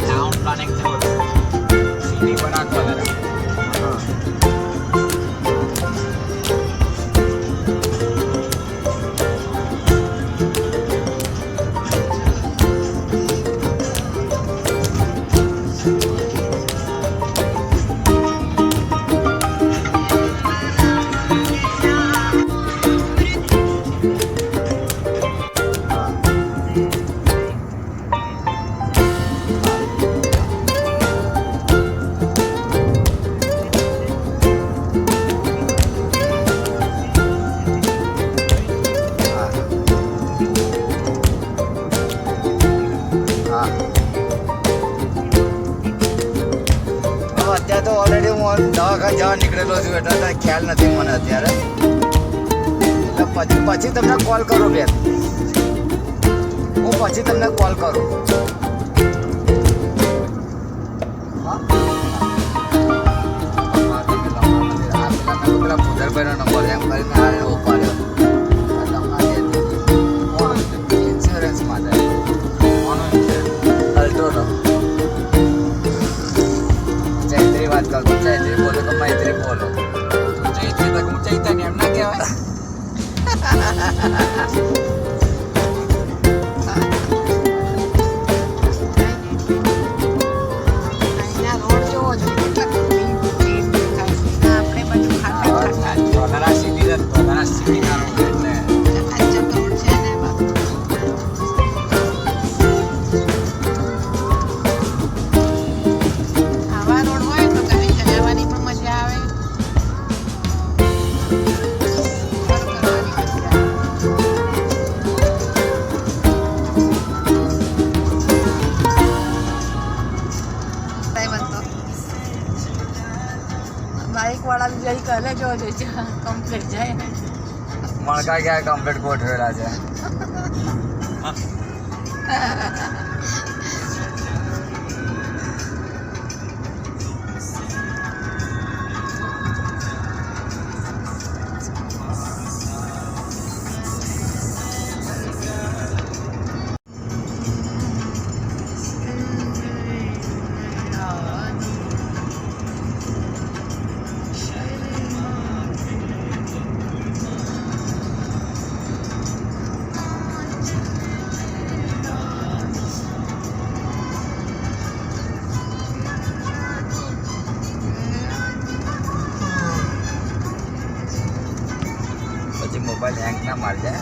Town planning છે city બનાવવા કરે અત્યારે તો ઓલરેડી હું દવાખાને જવા નીકળેલો છું એટલે ખ્યાલ નથી મને અત્યારે એટલે પછી તમને કોલ કરું બેન હું પછી તમને કોલ કરું પેલા ભૂધરભાઈનો નંબર એમ કરીને આ ઉપાડ્યો ઇન્સ્યોરન્સ માટે અલ્ટોનો ચૈત્રી વાત કરું ચૈત્રી બોલો તો મૈત્રી બોલો ચૈત્રી તક હું ચૈતન્ય એમ ના કહેવાય બાઇક વાળા જઈ કરે જો કમ્પ્લીટ જાય મણકા ક્યાં કમ્પ્લીટ ગોઠવેલા છે મોબાઈલ હેંગ ના મારી જાય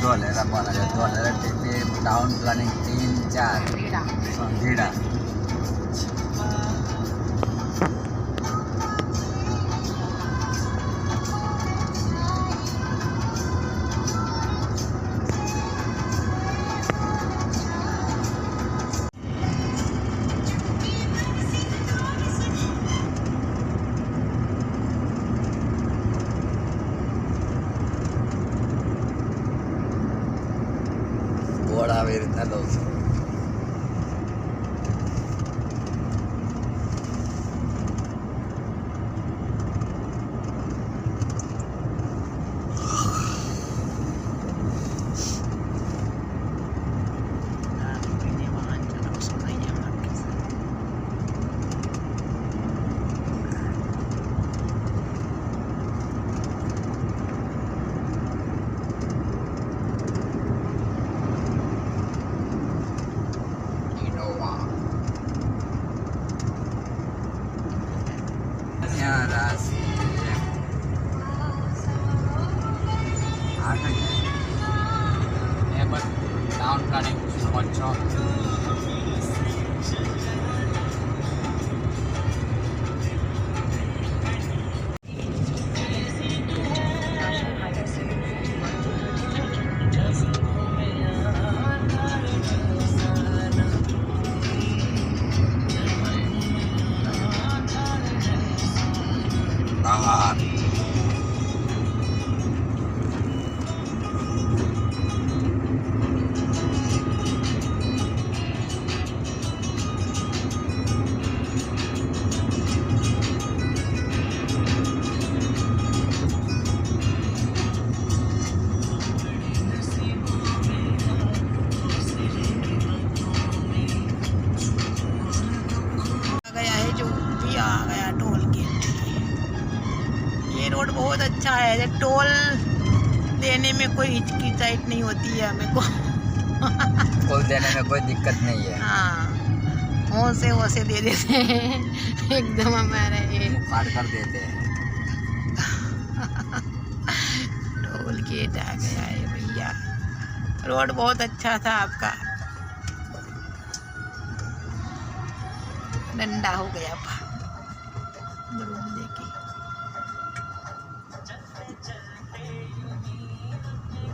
डॉलर डॉलर टाउन प्लानिंग 3-4 धीड़ा આવી રીતના લઉં છું बहुत अच्छा है, टोल देने में कोई हिचकिचाहट नहीं होती है हमें को। टोल देने में कोई दिक्कत नहीं है। हाँ, होसे दे देते हैं एकदम हमारे ये काट कर देते हैं। टोल गेट आ गया है भैया। रोड बहुत अच्छा था आपका, डंडा हो गया देखिए।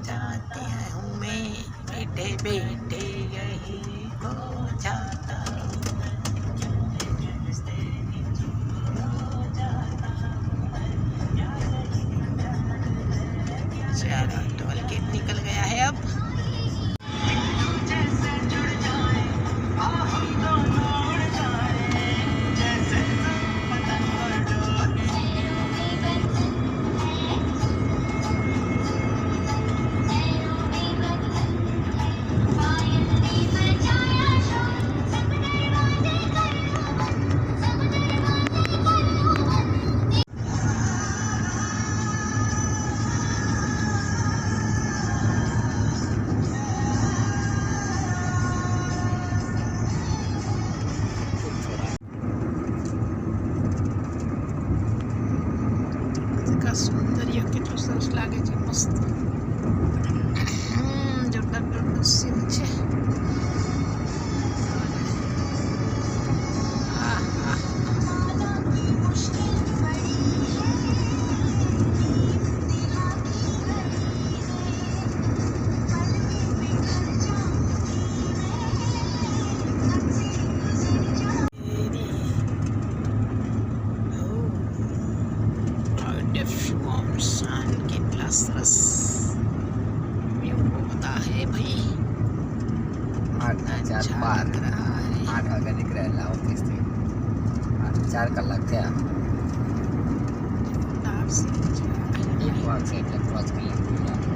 जाते हैं हूँ मैं बेटे बेटे यही हो जाता हूँ। चलो टोल गेट निकल गया है अब। સૌંદર્ય કેટલું સરસ લાગે છે, મસ્ત જોરદાર સીન છે। કેટલા સરસ વ્યૂ હોતા है भाई। 8:04 8 વાગે નીકળેલા ઓફિસથી 4 કલાક થયા। 1 વાગશે એટલે 5 કલાક.